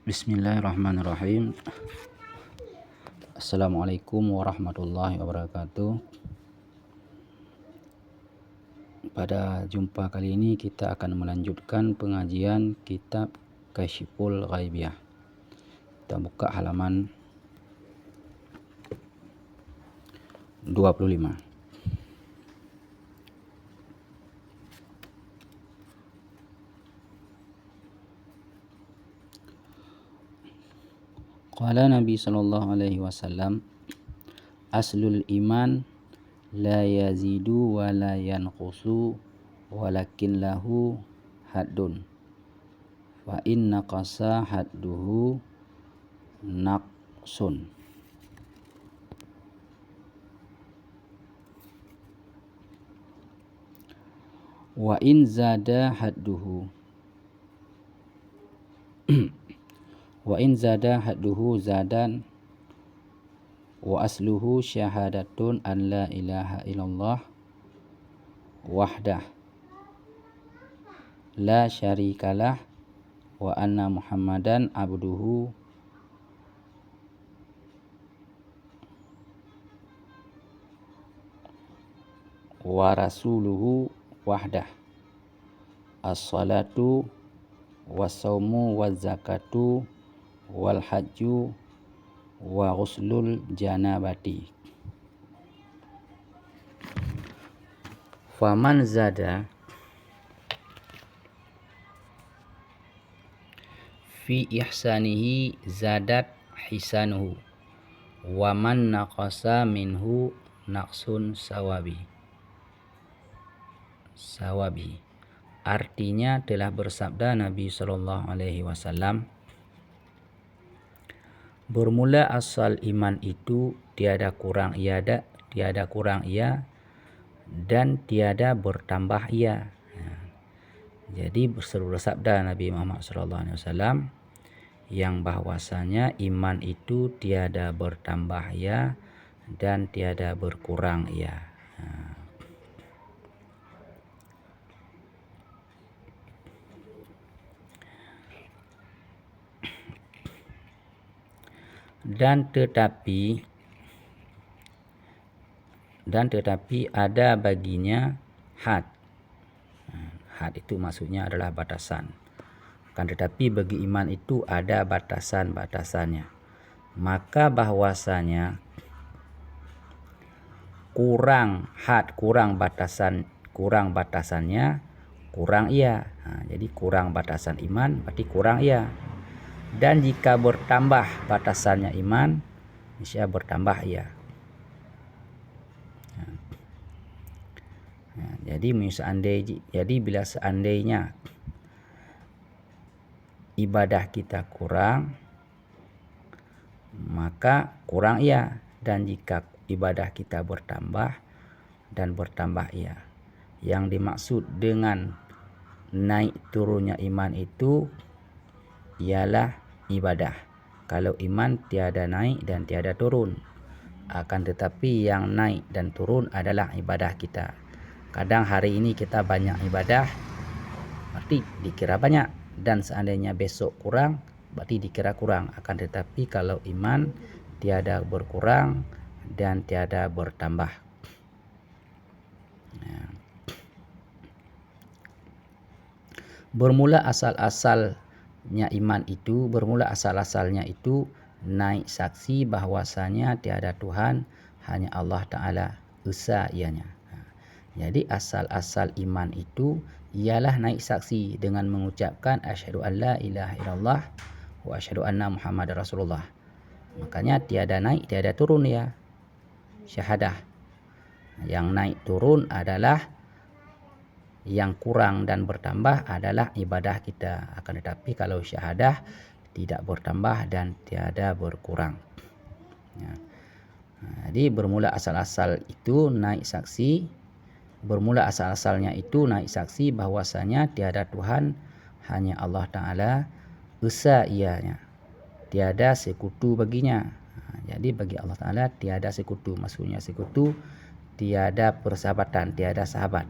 Bismillahirrahmanirrahim. Assalamualaikum warahmatullahi wabarakatuh. Pada jumpa kali ini kita akan melanjutkan pengajian kitab Kasyiful Ghaibiyah. Kita buka halaman 25. Qala Nabi sallallahu alaihi wasallam, aslul iman la yazidu wa la yanqusu walakin lahu haddun. Fa inna qasa hadduhu naqsun. Wa in zada hadduhu wa in zada hadduhu zadan wa asluhu syahadatun an la ilaha illallah wahdah la syarikalah wa anna muhammadan abduhu wa rasuluhu wahdah. As-salatu was-saumu waz-zakatu wal hajju wa ghuslul janabati. Faman zada fi ihsanihi zadat hisanuhu wa man naqasa minhu naqsun sawabi. Artinya telah bersabda Nabi sallallahu alaihi wasallam, bermula asal iman itu tiada kurang ia dan tiada bertambah ia. Jadi bersabda Nabi Muhammad sallallahu alaihi wasallam yang bahwasanya iman itu tiada bertambah ia dan tiada berkurang ia. Dan tetapi ada baginya had. Had itu maksudnya adalah batasan. Kan tetapi bagi iman itu ada batasan-batasannya. Maka bahwasanya kurang had, kurang batasannya, kurang ia. Jadi kurang batasan iman berarti kurang ia. Dan jika bertambah batasannya iman, bisa bertambah ia. Jadi bila seandainya ibadah kita kurang, maka kurang ia. Dan jika ibadah kita bertambah dan bertambah ia. Yang dimaksud dengan naik turunnya iman itu ialah ibadah. Kalau iman tiada naik dan tiada turun. Akan tetapi yang naik dan turun adalah ibadah kita. Kadang hari ini kita banyak ibadah, berarti dikira banyak. Dan seandainya besok kurang, berarti dikira kurang. Akan tetapi kalau iman tiada berkurang dan tiada bertambah. Bermula asal-asalnya itu naik saksi bahwasanya tiada Tuhan, hanya Allah Ta'ala esa ianya. Jadi asal-asal iman itu ialah naik saksi dengan mengucapkan asyhadu an la ilaha illallah wa asyhadu anna muhammadar rasulullah. Makanya tiada naik tiada turun ya, syahadah. Yang naik turun adalah yang kurang dan bertambah adalah ibadah kita. Akan tetapi kalau syahadah tidak bertambah dan tiada berkurang. Jadi bermula asal-asal itu naik saksi. Bermula asal-asalnya itu naik saksi bahwasanya tiada Tuhan, hanya Allah Ta'ala esa ianya. Tiada sekutu baginya. Jadi bagi Allah Ta'ala tiada sekutu. Maksudnya sekutu tiada persahabatan, tiada sahabat.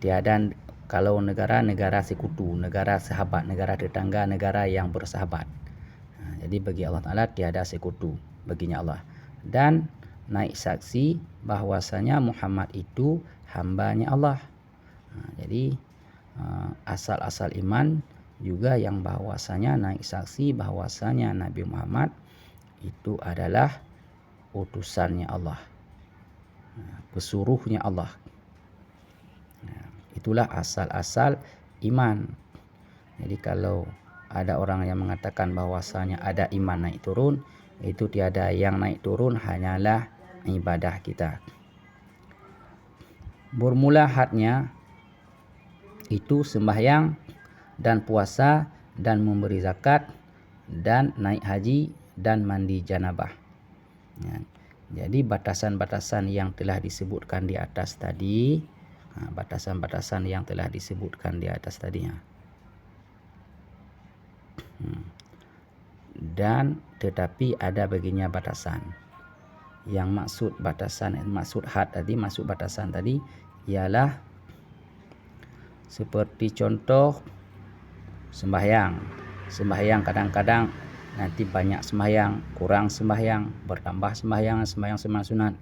Tiada Kalau negara sekutu, negara sahabat, negara tetangga, negara yang bersahabat. Jadi bagi Allah Ta'ala tiada sekutu baginya Allah. Dan naik saksi bahwasanya Muhammad itu hambanya Allah. Jadi asal-asal iman juga yang bahwasanya naik saksi bahwasanya Nabi Muhammad itu adalah utusannya Allah, pesuruhnya Allah. Itulah asal-asal iman. Jadi kalau ada orang yang mengatakan bahwasanya ada iman naik turun, itu tiada, yang naik turun hanyalah ibadah kita. Bermula hadnya itu sembahyang dan puasa dan memberi zakat dan naik haji dan mandi janabah. Jadi batasan-batasan yang telah disebutkan di atas tadi, batasan-batasan yang telah disebutkan di atas tadinya. Dan tetapi ada baginya batasan. Yang maksud batasan, maksud had tadi, maksud batasan tadi ialah seperti contoh sembahyang. Sembahyang kadang-kadang nanti banyak sembahyang, kurang sembahyang, bertambah sembahyang sunat.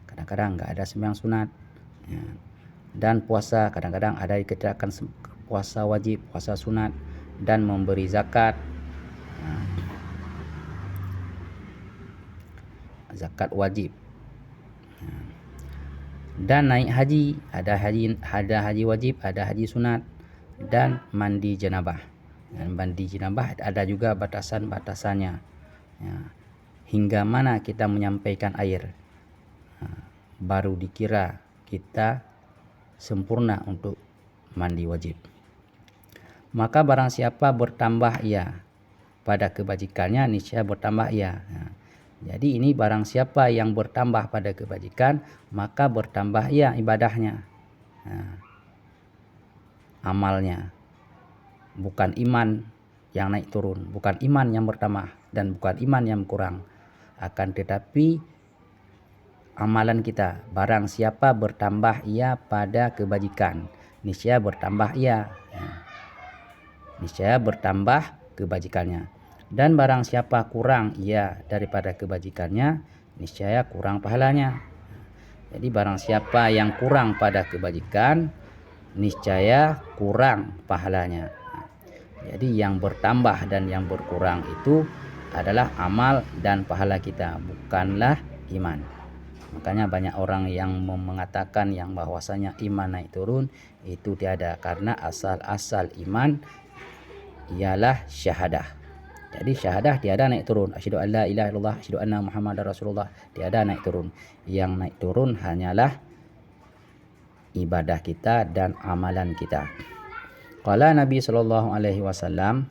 Kadang-kadang enggak ada sembahyang sunat. Dan puasa kadang-kadang ada dikatakan puasa wajib, puasa sunat, dan memberi zakat. Zakat wajib. Dan naik haji, ada haji wajib, ada haji sunat, dan mandi janabah. Dan mandi janabah ada juga batasan-batasannya. Hingga mana kita menyampaikan air, baru dikira kita sempurna untuk mandi wajib. Maka barang siapa bertambah ia pada kebajikannya, niscaya bertambah ia. Jadi ini barang siapa yang bertambah pada kebajikan, maka bertambah ia ibadahnya, amalnya. Bukan iman yang naik turun, bukan iman yang bertambah, dan bukan iman yang kurang. Akan tetapi amalan kita, barang siapa bertambah ia pada kebajikan, niscaya bertambah ia, niscaya bertambah kebajikannya. Dan barang siapa kurang ia daripada kebajikannya, niscaya kurang pahalanya. Jadi barang siapa yang kurang pada kebajikan, niscaya kurang pahalanya. Jadi yang bertambah dan yang berkurang itu adalah amal dan pahala kita, bukanlah iman. Makanya banyak orang yang mengatakan yang bahwasanya iman naik turun, itu tiada, karena asal-asal iman ialah syahadah. Jadi syahadah tiada naik turun. Asyhadu an la ilaha illallah, asyhadu anna Muhammadar Rasulullah, tiada naik turun. Yang naik turun hanyalah ibadah kita dan amalan kita. Qala Nabi sallallahu alaihi wasallam,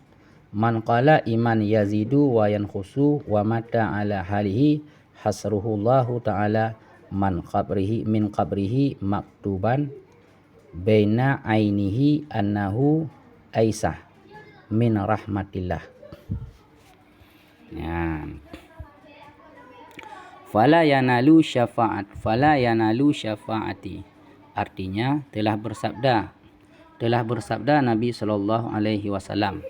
man qala iman yazidu wa yanqusu wa mata ala halihi hasruhu Allahu ta'ala min qabrihi maktuban baina ainihi annahu aisah min rahmatillah. Fala yanalu syafaati. Artinya telah bersabda Nabi sallallahu alaihi wasallam,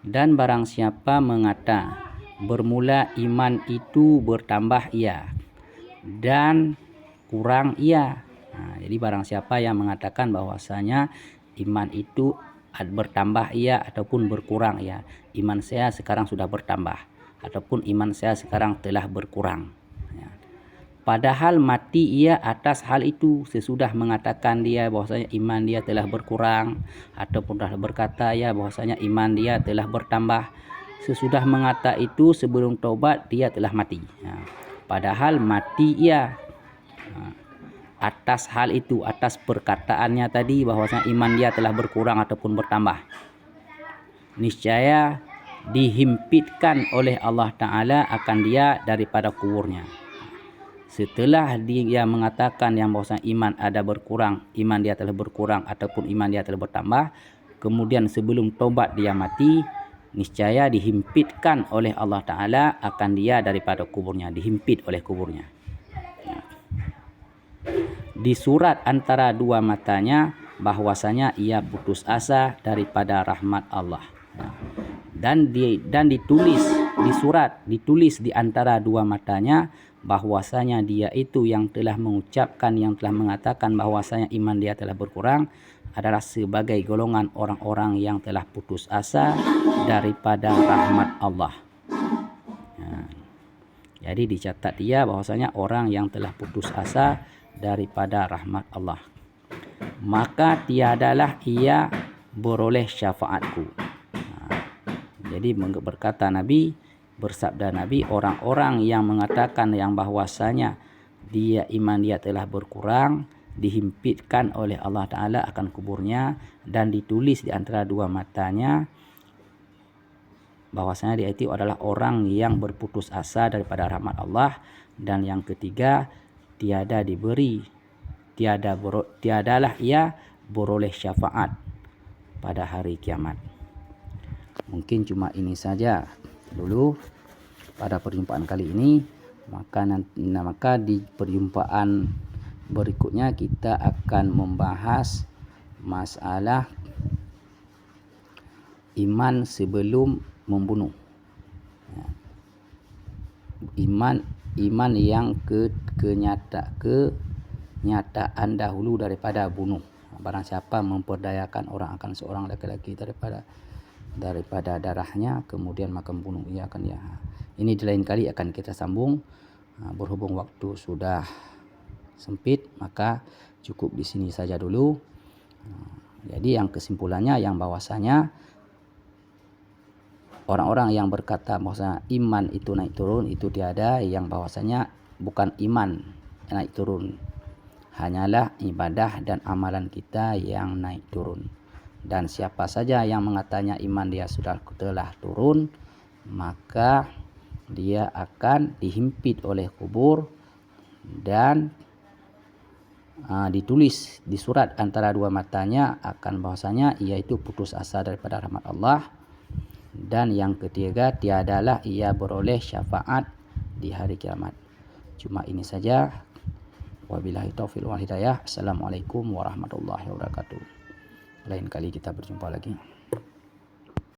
dan barang siapa mengata bermula iman itu bertambah ia dan kurang ia. Jadi barang siapa yang mengatakan bahwasanya iman itu bertambah ia ataupun berkurang ia, iman saya sekarang sudah bertambah ataupun iman saya sekarang telah berkurang, padahal mati ia atas hal itu sesudah mengatakan dia bahwasanya iman dia telah berkurang, ataupun telah berkata ya bahwasanya iman dia telah bertambah. Sesudah mengata itu sebelum taubat dia telah mati, padahal mati ia atas hal itu, atas perkataannya tadi bahwasanya iman dia telah berkurang ataupun bertambah. Niscaya dihimpitkan oleh Allah Ta'ala akan dia daripada kuburnya. Setelah dia mengatakan yang bahwasanya iman ada berkurang, iman dia telah berkurang ataupun iman dia telah bertambah, kemudian sebelum taubat dia mati, niscaya dihimpitkan oleh Allah Ta'ala akan dia daripada kuburnya, dihimpit oleh kuburnya. disurat antara dua matanya bahwasanya ia putus asa daripada rahmat Allah. Dan ditulis di antara dua matanya bahwasanya dia itu yang telah mengucapkan, yang telah mengatakan bahwasanya iman dia telah berkurang adalah sebagai golongan orang-orang yang telah putus asa daripada rahmat Allah. Jadi dicatat dia bahwasanya orang yang telah putus asa daripada rahmat Allah, maka tiadalah ia beroleh syafaatku. Jadi berkata Nabi, bersabda Nabi, orang-orang yang mengatakan yang bahwasanya iman dia telah berkurang, dihimpitkan oleh Allah Ta'ala akan kuburnya, dan ditulis di antara dua matanya bahwasanya dia itu adalah orang yang berputus asa daripada rahmat Allah. Dan yang ketiga, tiadalah ia beroleh syafaat pada hari kiamat. Mungkin cuma ini saja dulu pada perjumpaan kali ini. Maka di perjumpaan berikutnya kita akan membahas masalah iman sebelum membunuh. Iman yang kenyataan dahulu daripada bunuh. Barang siapa memperdayakan orang akan seorang laki-laki daripada darahnya, kemudian maka membunuh ia akan dia. Ini di lain kali akan kita sambung. Berhubung waktu sudah sempit, maka cukup di sini saja dulu. Jadi yang kesimpulannya yang bahwasanya orang-orang yang berkata bahwasanya iman itu naik turun, itu tiada. Yang bahwasanya bukan iman naik turun, hanyalah ibadah dan amalan kita yang naik turun. Dan siapa saja yang mengatakan iman dia telah turun, maka dia akan dihimpit oleh kubur dan ditulis di surat antara dua matanya akan bahwasanya ia itu putus asa daripada rahmat Allah. Dan yang ketiga, tiadalah ia beroleh syafaat di hari kiamat. Cuma ini saja. Wabillahi taufiq wal hidayah. Assalamualaikum warahmatullahi wabarakatuh. Lain kali kita berjumpa lagi.